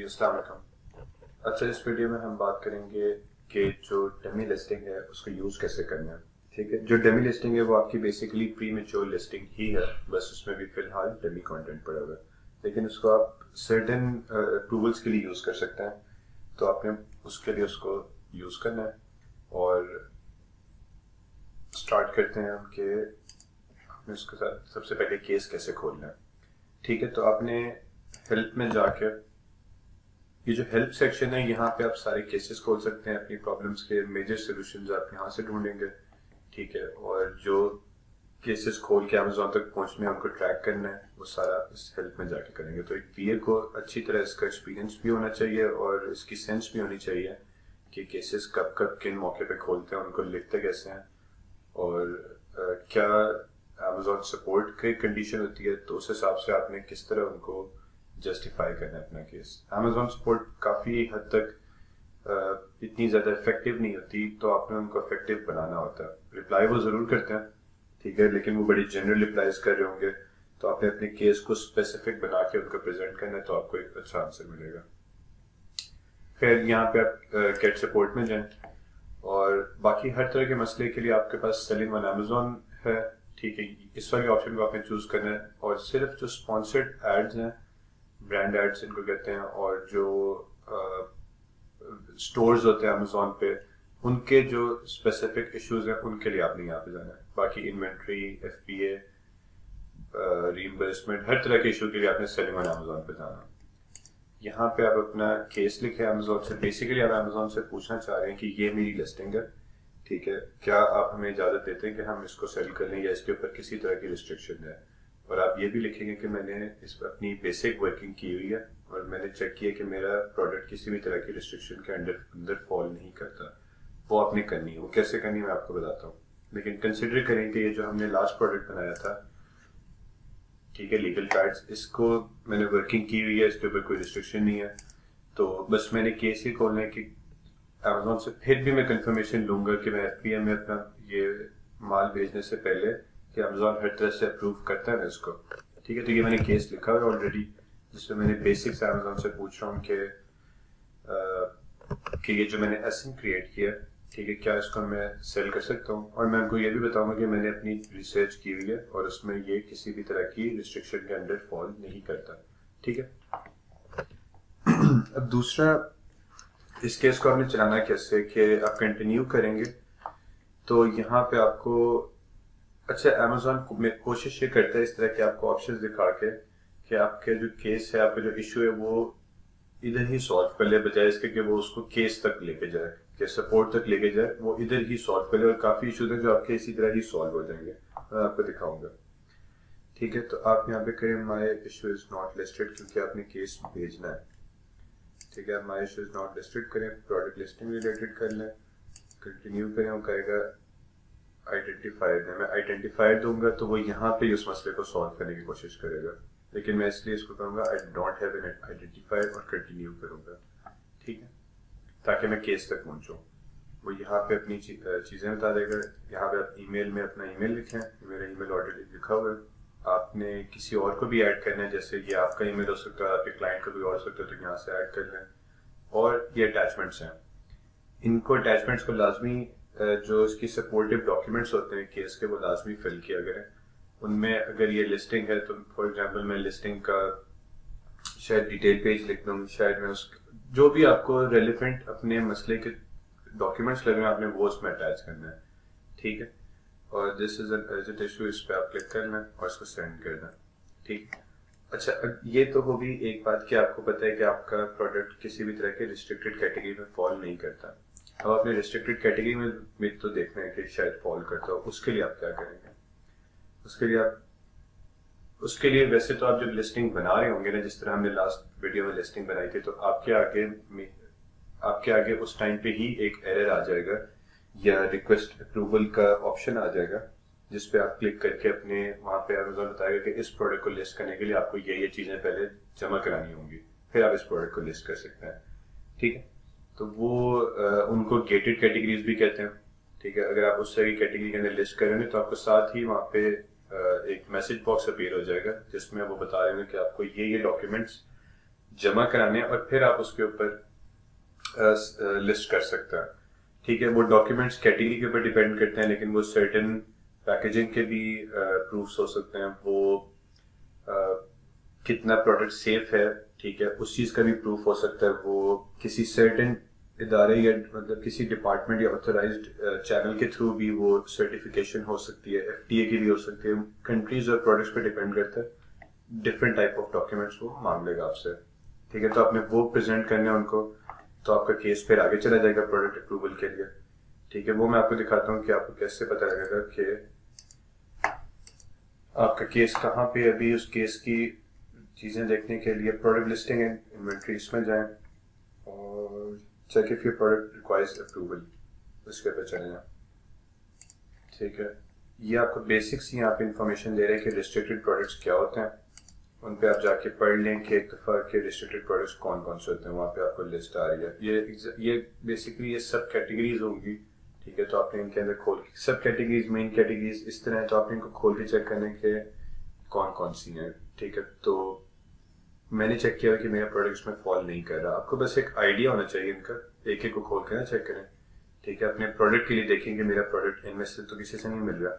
अस्सलाम वालेकुम। अच्छा, इस वीडियो में हम बात करेंगे कि जो डमी लिस्टिंग है उसको यूज़ कैसे करना है। ठीक है, जो डमी लिस्टिंग है वो आपकी बेसिकली प्री मैच्योर लिस्टिंग ही है, बस उसमें भी फिलहाल डमी कंटेंट पड़ा हुआ है, लेकिन उसको आप सर्टेन अप्रूवल्स के लिए यूज़ कर सकते हैं। तो आपने उसके लिए उसको यूज़ करना है और स्टार्ट करते हैं हम कि आपने उसके साथ सबसे पहले केस कैसे खोलना है। ठीक है, तो आपने हेल्प में जाकर ये जो हेल्प सेक्शन है यहाँ पे आप सारे केसेस खोल सकते हैं, अपनी प्रॉब्लम्स के मेजर सॉल्यूशंस आप यहाँ से ढूंढेंगे। ठीक है, और जो केसेस खोल के अमेज़न तक पहुँचने में हमको ट्रैक करना है वो सारा इस हेल्प में जाके करेंगे। तो एक वीए को अच्छी तरह इसका एक्सपीरियंस भी होना चाहिए और इसकी सेंस भी होनी चाहिए कि केसेस कब कब किन मौके पे खोलते हैं, उनको लिखते कैसे हैं और क्या अमेज़न सपोर्ट की कंडीशन होती है, तो उस हिसाब से आपने किस तरह उनको जस्टिफाई करना है अपना केस। अमेज़न सपोर्ट काफ़ी हद तक इतनी ज़्यादा इफेक्टिव नहीं होती, तो आपने उनको इफेक्टिव बनाना होता है। रिप्लाई वो ज़रूर करते हैं, ठीक है, लेकिन वो बड़ी जनरल रिप्लाईज कर रहे होंगे, तो आपने अपने केस को स्पेसिफिक बना के उनको प्रेजेंट करना है, तो आपको एक अच्छा आंसर मिलेगा। फिर यहाँ पे आप गेट सपोर्ट में जाएं और बाकी हर तरह के मसले के लिए आपके पास सेलिंग ऑन अमेज़न है। ठीक है, इस वाले ऑप्शन को आपने चूज करना है और सिर्फ जो स्पॉन्सर्ड एड्स हैं, ब्रांड एड्स इनको कहते हैं, और जो स्टोर्स होते हैं अमेज़न पे, उनके जो स्पेसिफिक इश्यूज हैं उनके लिए आपने यहाँ पे जाना है। बाकी इन्वेंट्री, एफपीए, रीइंबर्समेंट, हर तरह के इशू के लिए आपने सेलिंग ऑन अमेज़न पे जाना है। यहाँ पे आप अपना केस लिखे अमेज़न से। बेसिकली आप अमेज़न से पूछना चाह रहे हैं कि ये मेरी लिस्टिंग है, ठीक है, क्या आप हमें इजाज़त देते हैं कि हम इसको सेल कर लें या इसके ऊपर किसी तरह की रिस्ट्रिक्शन है। और आप ये भी लिखेंगे कि मैंने इस पर अपनी बेसिक वर्किंग की हुई है और मैंने चेक किया कि मेरा प्रोडक्ट किसी भी तरह की रिस्ट्रिक्शन के अंदर फॉल नहीं करता। वो आपने करनी है। वो कैसे करनी है मैं आपको बताता हूँ, लेकिन कंसिडर करें कि ये जो हमने लास्ट प्रोडक्ट बनाया था, ठीक है, लीगल कार्ड्स, इसको मैंने वर्किंग की हुई है, इसके ऊपर कोई रिस्ट्रिक्शन नहीं है, तो बस मैंने केस ही खोलना है कि अमेज़न से फिर भी मैं कंफर्मेशन लूंगा कि मैं एफपीए में अपना ये माल भेजने से पहले कि अमेज़न हर तरह से अप्रूव करता है ना इसको। ठीक है, तो ये मैंने केस लिखा हुआ है ऑलरेडी, जिसमें मैंने बेसिक्स अमेज़न से पूछ रहा हूँ कि ये जो मैंने एसएन क्रिएट किया, ठीक है, क्या इसको मैं सेल कर सकता हूँ। और मैं उनको ये भी बताऊंगा कि मैंने अपनी रिसर्च की हुई है और उसमें ये किसी भी तरह की रिस्ट्रिक्शन के अंडर फॉल नहीं करता। ठीक है, अब दूसरा, इस केस को आपने चलाना कैसे कि आप कंटिन्यू करेंगे तो यहाँ पे आपको, अच्छा, अमेज़न में कोशिश ये करता है इस तरह के आपको ऑप्शंस दिखा के कि आपके जो केस है, आपका जो इशू है, वो इधर ही सॉल्व कर ले, बजाय इसके कि वो उसको केस तक लेके जाए, कि सपोर्ट तक लेके जाए, वो इधर ही सॉल्व कर ले। और काफ़ी इशूज हैं जो आपके इसी तरह ही सॉल्व हो जाएंगे, मैं आपको दिखाऊंगा। ठीक है, तो आप यहाँ पे करें my issue is not listed, क्योंकि आपने केस भेजना है। ठीक है, my issue is not listed करें, प्रोडक्ट लिस्टिंग रिलेटेड कर लें, कंटिन्यू करें, वो कहेगा आइडेंटिफायर है। मैं आइडेंटिफायर दूंगा तो वो यहाँ पे उस मसले को सॉल्व करने की कोशिश करेगा, लेकिन मैं इसलिए इसको कहूँगा I don't have an identifier और कंटिन्यू करूँगा। ठीक है, ताकि मैं केस तक पहुँचूँ। वो यहाँ पे अपनी चीज़ें बता देगा। यहाँ पे आप ईमेल में अपना ईमेल लिखें, मेरा ईमेल ऑलरेडी लिखा हुआ है। आपने किसी और को भी ऐड करना है, जैसे ये आपका ईमेल हो सकता है, आपके क्लाइंट का कोई और हो सकता है, तो यहाँ से ऐड कर लें। और ये अटैचमेंट्स हैं, इनको अटैचमेंट्स को लाजमी, जो इसकी सपोर्टिव डॉक्यूमेंट्स होते हैं केस के, वो लाजमी फिल किया करें। उनमें अगर ये लिस्टिंग है तो फॉर एग्जांपल मैं लिस्टिंग का शायद डिटेल पेज लिख दूँ, शायद मैं उस जो भी आपको रेलिवेंट अपने मसले के डॉक्यूमेंट्स लगे आपने वो उसमें अटैच करना है। ठीक है, और this is an urgent issue, इस पर आप क्लिक करना और इसको सेंड करना। ठीक, अच्छा, ये तो होगी एक बात कि आपको पता है कि आपका प्रोडक्ट किसी भी तरह के रिस्ट्रिक्टेड कैटेगरी में फॉल नहीं करता। अब आपने रिस्ट्रिक्टेड कैटेगरी में तो देखना है कि शायद फॉल करता हो, उसके लिए आप क्या करेंगे। उसके लिए वैसे तो आप जब लिस्टिंग बना रहे होंगे ना, जिस तरह हमने लास्ट वीडियो में लिस्टिंग बनाई थी, तो आपके आगे उस टाइम पे ही एक एरर आ जाएगा या रिक्वेस्ट अप्रूवल का ऑप्शन आ जाएगा, जिस पे आप क्लिक करके अपने वहाँ पे अमेज़न बताएगा कि इस प्रोडक्ट को लिस्ट करने के लिए आपको ये चीज़ें पहले जमा करानी होंगी, फिर आप इस प्रोडक्ट को लिस्ट कर सकते हैं। ठीक है, तो वो उनको गेटेड कैटेगरीज भी कहते हैं। ठीक है, अगर आप उस तरह की कैटेगरी के अंदर लिस्ट करेंगे तो आपको साथ ही वहाँ पे एक मैसेज बॉक्स अपीयर हो जाएगा, जिसमें वो बता रहे हैं कि आपको ये डॉक्यूमेंट्स जमा कराने और फिर आप उसके ऊपर लिस्ट कर सकते हैं। ठीक है, वो डॉक्यूमेंट्स कैटेगरी के ऊपर डिपेंड करते हैं, लेकिन वो सर्टेन पैकेजिंग के भी प्रूफ्स हो सकते हैं, वो कितना प्रोडक्ट सेफ है, ठीक है, उस चीज़ का भी प्रूफ हो सकता है, वो किसी सर्टेन इदारे या मतलब किसी डिपार्टमेंट या ऑथराइज्ड चैनल के थ्रू भी वो सर्टिफिकेशन हो सकती है, एफटीए की भी हो सकती है। कंट्रीज और प्रोडक्ट्स पे डिपेंड करता है, डिफरेंट टाइप ऑफ डॉक्यूमेंट्स वो मांग लेगा आपसे। ठीक है, तो आपने वो प्रेजेंट करने उनको, तो आपका केस फिर आगे चला जाएगा प्रोडक्ट अप्रूवल के लिए। ठीक है, वो मैं आपको दिखाता हूँ कि आपको कैसे पता लगेगा कि आपका केस कहाँ पे। अभी उस केस की चीज़ें देखने के लिए प्रोडक्ट लिस्टिंग एंड इन्वेंट्री इसमें जाएं और check if your product requires approval, उसके पे चले जाएं। ठीक है, ये आपको बेसिक्स यहाँ पे इंफॉर्मेशन दे रहे हैं कि रिस्ट्रिक्टेड प्रोडक्ट्स क्या होते हैं, उन पे आप जाके पढ़ लें कि एक दफ़ा के रिस्ट्रिक्टेड प्रोडक्ट्स कौन कौन से होते हैं, वहाँ पे आपको लिस्ट आ रही है। ये बेसिकली ये सब कैटेगरीज होंगी। ठीक है, तो आपने इनके अंदर खोल के सब कैटेगरीज, मेन कैटेगरीज इस तरह है, तो आपने इनको खोल के चेक करने के कौन कौन सी हैं। ठीक है, तो मैंने चेक किया कि मेरा प्रोडक्ट इसमें फॉल नहीं कर रहा। आपको बस एक आइडिया होना चाहिए इनका, एक एक को खोल के ना चेक करें। ठीक है, अपने प्रोडक्ट के लिए देखेंगे मेरा प्रोडक्ट इनमें से तो किसी से नहीं मिल रहा।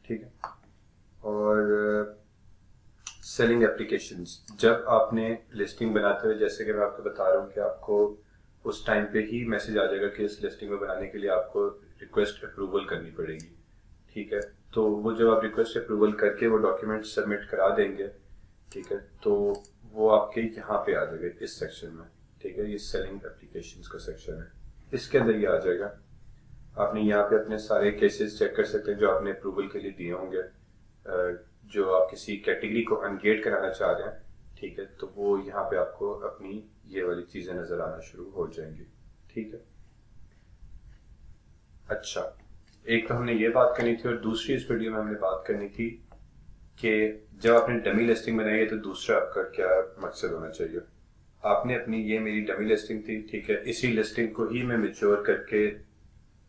ठीक है, और सेलिंग एप्लीकेशंस, जब आपने लिस्टिंग बनाते हुए, जैसे कि मैं आपको बता रहा हूँ कि आपको उस टाइम पे ही मैसेज आ जाएगा कि इस लिस्टिंग को बनाने के लिए आपको रिक्वेस्ट अप्रूवल करनी पड़ेगी। ठीक है, तो वो जब आप रिक्वेस्ट अप्रूवल करके वो डॉक्यूमेंट सबमिट करा देंगे, ठीक है, तो वो आपके यहाँ पे आ जाएगा इस सेक्शन में। ठीक है, ये सेलिंग एप्लीकेशंस का सेक्शन है, इसके अंदर ये आ जाएगा। आपने यहाँ पे अपने सारे केसेस चेक कर सकते हैं जो आपने अप्रूवल के लिए दिए होंगे, जो आप किसी कैटेगरी को अनगेट कराना चाह रहे हैं। ठीक है, तो वो यहाँ पे आपको अपनी ये वाली चीजें नजर आना शुरू हो जाएंगी। ठीक है, अच्छा, एक तो हमने ये बात करनी थी और दूसरी इस वीडियो में हमने बात करनी थी कि जब आपने डमी लिस्टिंग बनाई है तो दूसरा आपका क्या मकसद होना चाहिए। आपने अपनी, ये मेरी डमी लिस्टिंग थी, ठीक है, इसी लिस्टिंग को ही मैं मैच्योर करके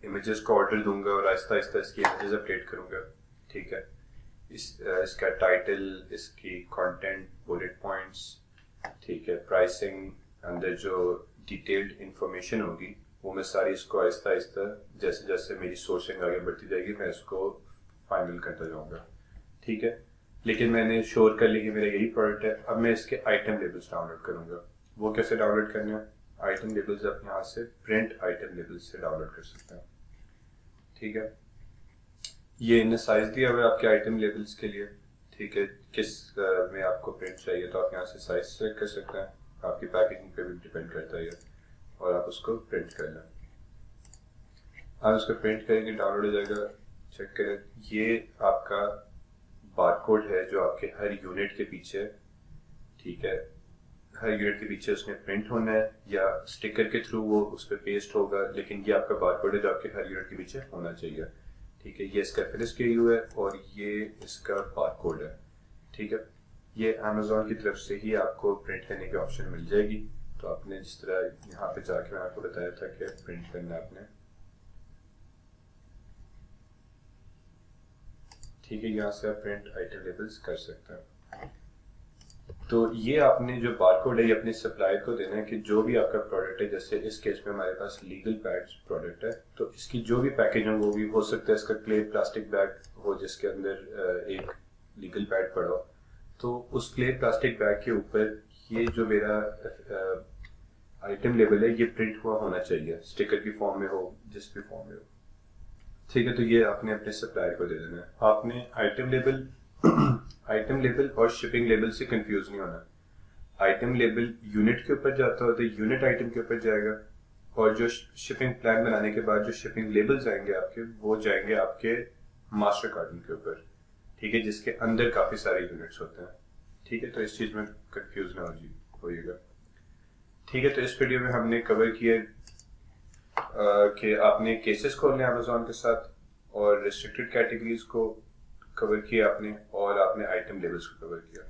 इमेजेस को ऑर्डर दूंगा और आहिस्ता आहिस्ता इसकी इमेजेस अपडेट करूंगा। ठीक है, इसका टाइटल, इसकी कंटेंट, बुलेट पॉइंट्स, ठीक है, प्राइसिंग, अंदर जो डिटेल्ड इंफॉर्मेशन होगी वो मैं सारी इसको आहिस्ता आहिस्ता जैसे जैसे मेरी सोर्सिंग आगे बढ़ती जाएगी मैं इसको फाइनल करता जाऊंगा। ठीक है, लेकिन मैंने श्योर कर ली कि मेरा यही प्रोडक्ट है। अब मैं इसके आइटम लेबल्स डाउनलोड करूंगा। वो कैसे डाउनलोड करने हैं? आइटम लेबल्स आप यहाँ से प्रिंट आइटम लेबल्स से डाउनलोड कर सकते हैं। ठीक है, ये इन्हें साइज दिया हुआ है आपके आइटम लेबल्स के लिए। ठीक है, किस में आपको प्रिंट चाहिए तो आप यहाँ से साइज सेलेक्ट कर सकते हैं, आपकी पैकेजिंग पे भी डिपेंड करता है और आप उसको प्रिंट कर लें। आप उसको प्रिंट करेंगे, डाउनलोड हो जाएगा। चेक करें, ये आपका बारकोड है जो आपके हर यूनिट के पीछे, ठीक है, हर यूनिट के पीछे उसने प्रिंट होना है या स्टिकर के थ्रू वो उस पर पेस्ट होगा, लेकिन ये आपका बारकोड है जो आपके हर यूनिट के पीछे होना चाहिए। ठीक है, ये इसका FLSKU है और ये इसका बारकोड है। ठीक है, ये अमेज़ॉन की तरफ से ही आपको प्रिंट करने की ऑप्शन मिल जाएगी। तो आपने जिस तरह यहाँ पे जाके मैंने आपको बताया था कि प्रिंट करना है आपने। ठीक है, यहाँ से आप प्रिंट आइटम लेबल्स कर सकते हैं। तो ये आपने जो बारकोड है ये अपने सप्लायर को देना है कि जो भी आपका प्रोडक्ट है, जैसे इस केस में हमारे पास लीगल पैड्स प्रोडक्ट है, तो इसकी जो भी पैकेजिंग वो भी हो सकता है इसका क्ले प्लास्टिक बैग हो जिसके अंदर एक लीगल पैड पड़ा हो, तो उस क्ले प्लास्टिक बैग के ऊपर ये जो मेरा आइटम लेबल है ये प्रिंट हुआ होना चाहिए, स्टिकर की फॉर्म में हो, जिस भी फॉर्म में हो। ठीक है, तो ये आपने अपने सप्लायर को दे देना है। आपने आइटम लेबल और शिपिंग लेबल से कंफ्यूज नहीं होना। आइटम लेबल यूनिट के ऊपर जाता होता है, यूनिट आइटम के ऊपर जाएगा, और जो शिपिंग प्लान बनाने के बाद जो शिपिंग लेबल्स आएंगे आपके, वो जाएंगे आपके मास्टर कार्टन के ऊपर। ठीक है, जिसके अंदर काफी सारे यूनिट्स होते हैं। ठीक है, तो इस चीज में कंफ्यूज ना होइएगा। ठीक है, तो इस वीडियो में हमने कवर किया कि आपने केसेस खोलने अमेज़ॉन के साथ, और रिस्ट्रिक्टेड कैटेगरीज को कवर किया आपने, और आपने आइटम लेबल्स को कवर किया।